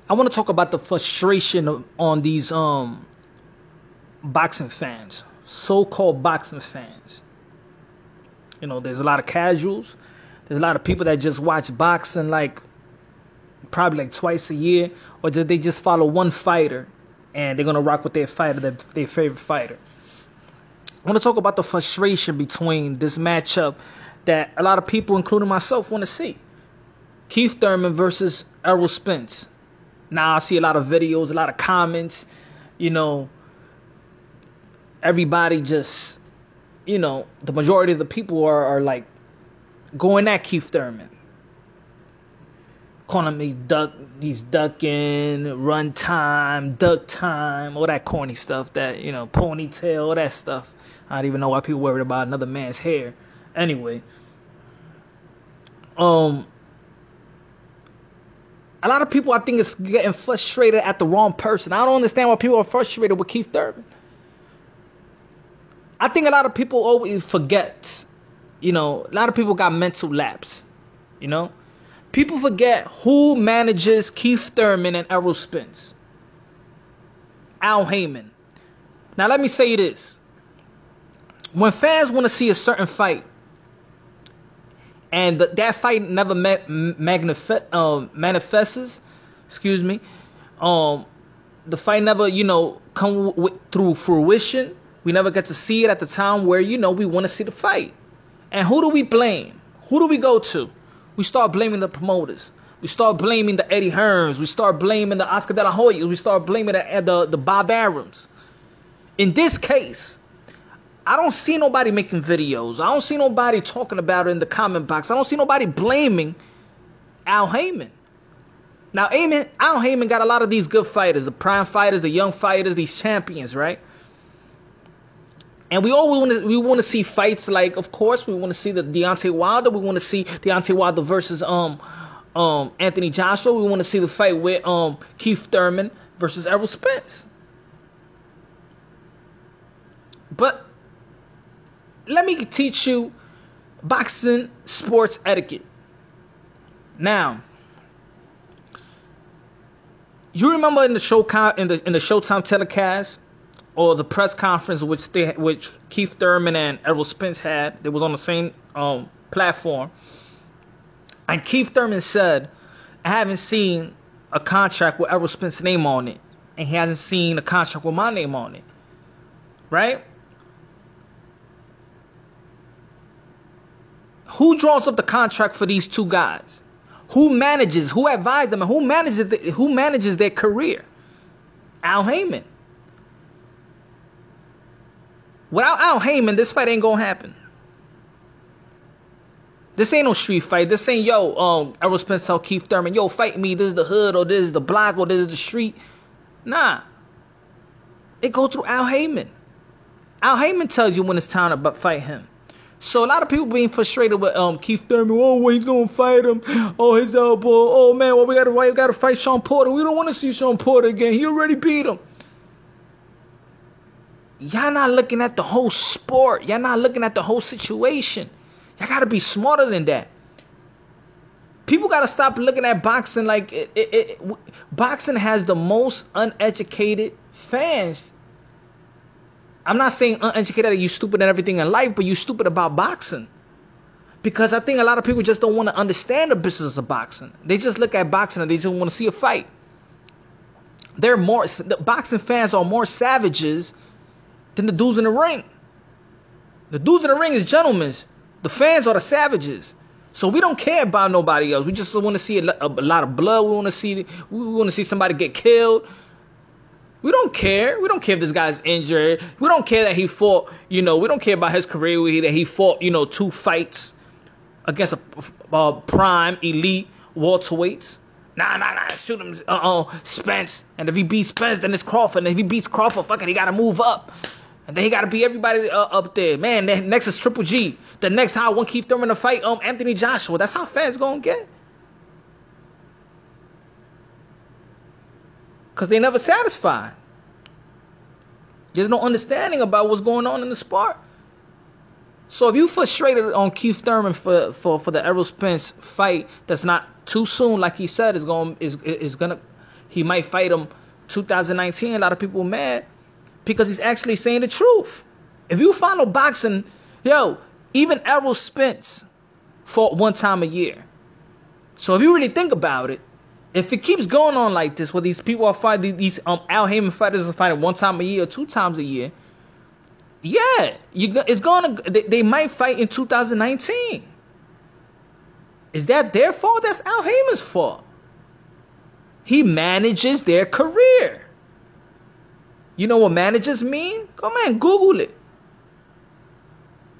I want to talk about the frustration on these boxing fans, so-called boxing fans. You know, there's a lot of casuals. There's a lot of people that just watch boxing like probably like twice a year, or they just follow one fighter and they're gonna rock with their fighter, their favorite fighter. I want to talk about the frustration between this matchup that a lot of people, including myself, want to see. Keith Thurman versus Errol Spence. Now I see a lot of videos, a lot of comments, you know, everybody just, you know, the majority of the people are like going at Keith Thurman. Calling me he's ducking, run time, duck time, all that corny stuff, that, you know, ponytail, all that stuff. I don't even know why people worried about another man's hair. Anyway, a lot of people, I think, is getting frustrated at the wrong person. I don't understand why people are frustrated with Keith Thurman. I think a lot of people always forget, you know, a lot of people got mental lapse, you know. People forget who manages Keith Thurman and Errol Spence. Al Haymon. Now, let me say this. When fans want to see a certain fight, and that fight never manifests, excuse me, the fight never, you know, through fruition. We never get to see it at the time where, you know, we want to see the fight. And who do we blame? Who do we go to? We start blaming the promoters. We start blaming the Eddie Hearns. We start blaming the Oscar De La Hoyas. We start blaming the Bob Arums. In this case, I don't see nobody making videos. I don't see nobody talking about it in the comment box. I don't see nobody blaming Al Haymon. Now, Al Haymon got a lot of these good fighters, the prime fighters, the young fighters, these champions, right? And we want to see fights like, of course, we want to see the Deontay Wilder. We want to see Deontay Wilder versus Anthony Joshua. We want to see the fight with Keith Thurman versus Errol Spence. But let me teach you boxing sports etiquette. Now, you remember in the Showtime telecast, or the press conference which Keith Thurman and Errol Spence had, they was on the same platform. And Keith Thurman said, I haven't seen a contract with Errol Spence's name on it. And he hasn't seen a contract with my name on it. Right? Who draws up the contract for these two guys? Who manages, who advises them, and who manages their career? Al Haymon. Without Al Haymon, this fight ain't gonna happen. This ain't no street fight. This ain't, Errol Spence tell Keith Thurman, yo, fight me. This is the hood, or this is the block, or this is the street. Nah. It go through Al Haymon. Al Haymon tells you when it's time to fight him. So a lot of people being frustrated with Keith Thurman. Oh, well, he's gonna fight him. Oh, his elbow. Oh man, well, we gotta fight Sean Porter. We don't want to see Sean Porter again. He already beat him. Y'all not looking at the whole sport. Y'all not looking at the whole situation. Y'all gotta be smarter than that. People gotta stop looking at boxing like boxing has the most uneducated fans. I'm not saying uneducated, you stupid and everything in life, but you stupid about boxing. Because I think a lot of people just don't want to understand the business of boxing. They just look at boxing and they just want to see a fight. The boxing fans are more savages than the dudes in the ring. The dudes in the ring is gentlemen. The fans are the savages. So we don't care about nobody else. We just want to see a lot of blood. We want to see somebody get killed. We don't care. We don't care if this guy's injured. We don't care that he fought, we don't care about his career, that he fought, 2 fights against a prime, elite welterweights. Nah, shoot him, Spence. And if he beats Spence, then it's Crawford. And if he beats Crawford, fuck it, he got to move up. And then he got to beat everybody up there. Man, next is Triple G. The next how I want to keep throwing the fight, Anthony Joshua. That's how fans going to get. Because they never satisfied. There's no understanding about what's going on in the sport. So if you frustrated on Keith Thurman for the Errol Spence fight, that's not too soon, like he said, he might fight him 2019. A lot of people are mad because he's actually saying the truth. If you follow boxing, yo, even Errol Spence fought 1 time a year. So if you really think about it, if it keeps going on like this, where these people are fighting, these Al Haymon fighters are fighting 1 time a year or 2 times a year, yeah, they might fight in 2019. Is that their fault? That's Al Haymon's fault. He manages their career. You know what managers mean? Go man, Google it.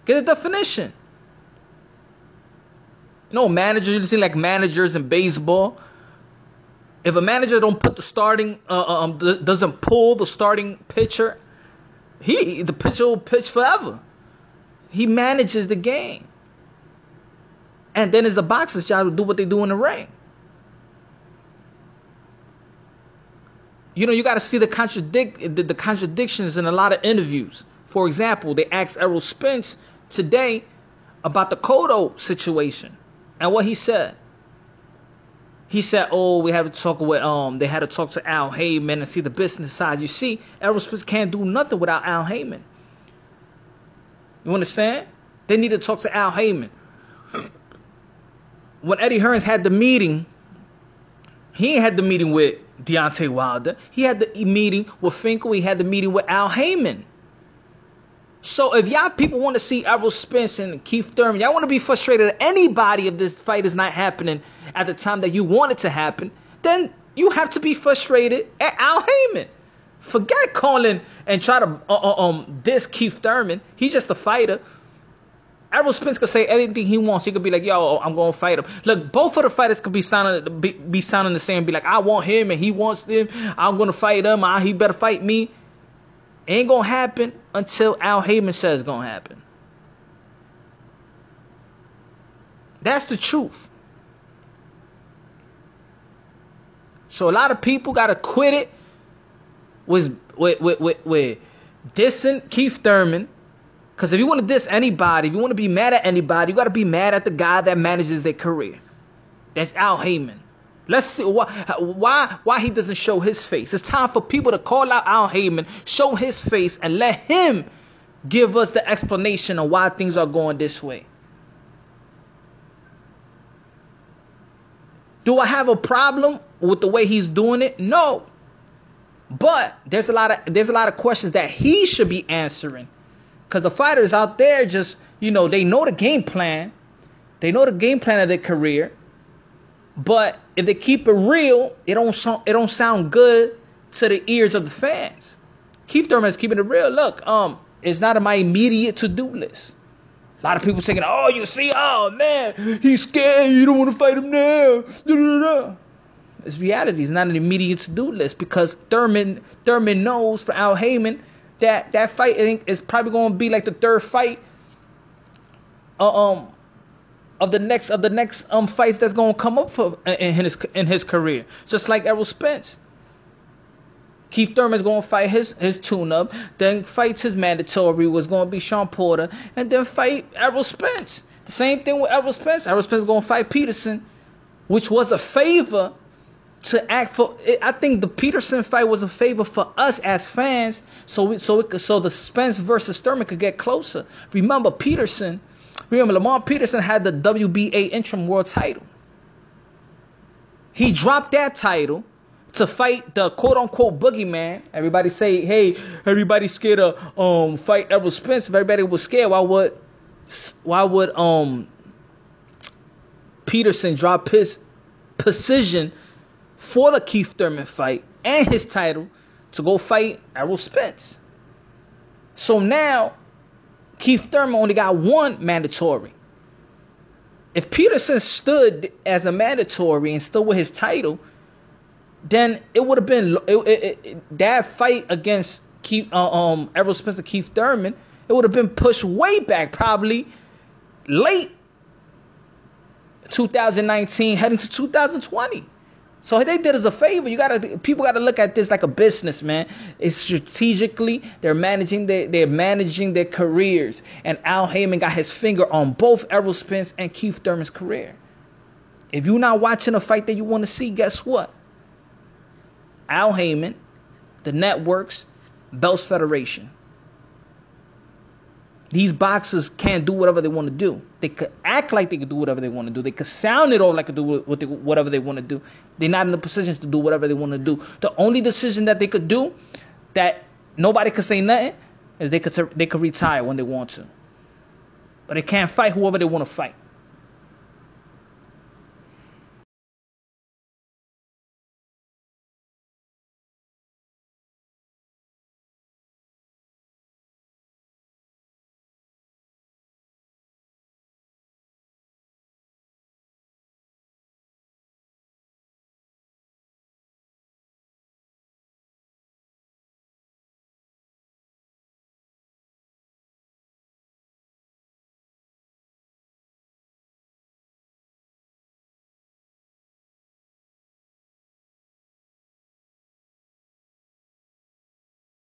Get a definition. No, managers, you see like managers in baseball. If a manager don't put the starting, doesn't pull the starting pitcher, the pitcher will pitch forever. He manages the game. And then it's the boxer's job to do what they do in the ring. You know, you got to see the contradictions in a lot of interviews. For example, they asked Errol Spence today about the Cotto situation. And what he said. He said, oh, we had to talk with, they had to talk to Al Haymon and see the business side. You see, Errol Spence can't do nothing without Al Haymon. You understand? They need to talk to Al Haymon. When Eddie Hearns had the meeting, he had the meeting with Deontay Wilder. He had the meeting with Finkel. He had the meeting with Al Haymon. So if y'all people want to see Errol Spence and Keith Thurman, y'all want to be frustrated at anybody if this fight is not happening at the time that you want it to happen, then you have to be frustrated at Al Haymon. Forget calling and try to diss Keith Thurman. He's just a fighter. Errol Spence could say anything he wants. He could be like, yo, I'm going to fight him. Look, both of the fighters could be sounding the same. Be like, I want him and he wants him. I'm going to fight him. He better fight me. Ain't going to happen until Al Haymon says it's going to happen. That's the truth. So a lot of people got to quit it with dissing Keith Thurman. Because if you want to diss anybody, if you want to be mad at anybody, you got to be mad at the guy that manages their career. That's Al Haymon. Let's see why he doesn't show his face. It's time for people to call out Al Haymon, show his face, and let him give us the explanation of why things are going this way. Do I have a problem with the way he's doing it? No. But there's a lot of questions that he should be answering. Because the fighters out there just, you know, they know the game plan. They know the game plan of their career. But if they keep it real, it don't sound good to the ears of the fans. Keith Thurman is keeping it real. Look, it's not on my immediate to-do list. A lot of people saying, oh, you see, oh, man, he's scared. You don't want to fight him now. It's reality. It's not an immediate to-do list because Thurman knows for Al Haymon that fight is probably going to be like the third fight of the next fights that's going to come up for in his career. Just like Errol Spence. Keith Thurman's going to fight his tune-up, then fights his mandatory, was going to be Sean Porter, and then fight Errol Spence. The same thing with Errol Spence. Errol Spence is going to fight Peterson, which was a favor to act for. I think the Peterson fight was a favor for us as fans, so the Spence versus Thurman could get closer. Remember Lamar Peterson had the WBA interim world title. He dropped that title to fight the quote-unquote boogeyman. Everybody say, hey, everybody's scared of fight Errol Spence. If everybody was scared, why would Peterson drop his position for the Keith Thurman fight and his title to go fight Errol Spence? So now Keith Thurman only got one mandatory. If Peterson stood as a mandatory and stood with his title, then it would have been that fight against Errol Spence and Keith Thurman. It would have been pushed way back, probably late 2019, heading to 2020. So they did us a favor. People gotta look at this like a business, man. It's strategically they're managing their careers, and Al Haymon got his finger on both Errol Spence and Keith Thurman's career. If you're not watching a fight that you want to see, guess what? Al Haymon, the networks, Belts Federation. These boxers can't do whatever they want to do. They could act like they could do whatever they want to do. They could sound it all like they could do whatever they want to do. They're not in the positions to do whatever they want to do. The only decision that they could do, that nobody could say nothing, is they could retire when they want to. But they can't fight whoever they want to fight.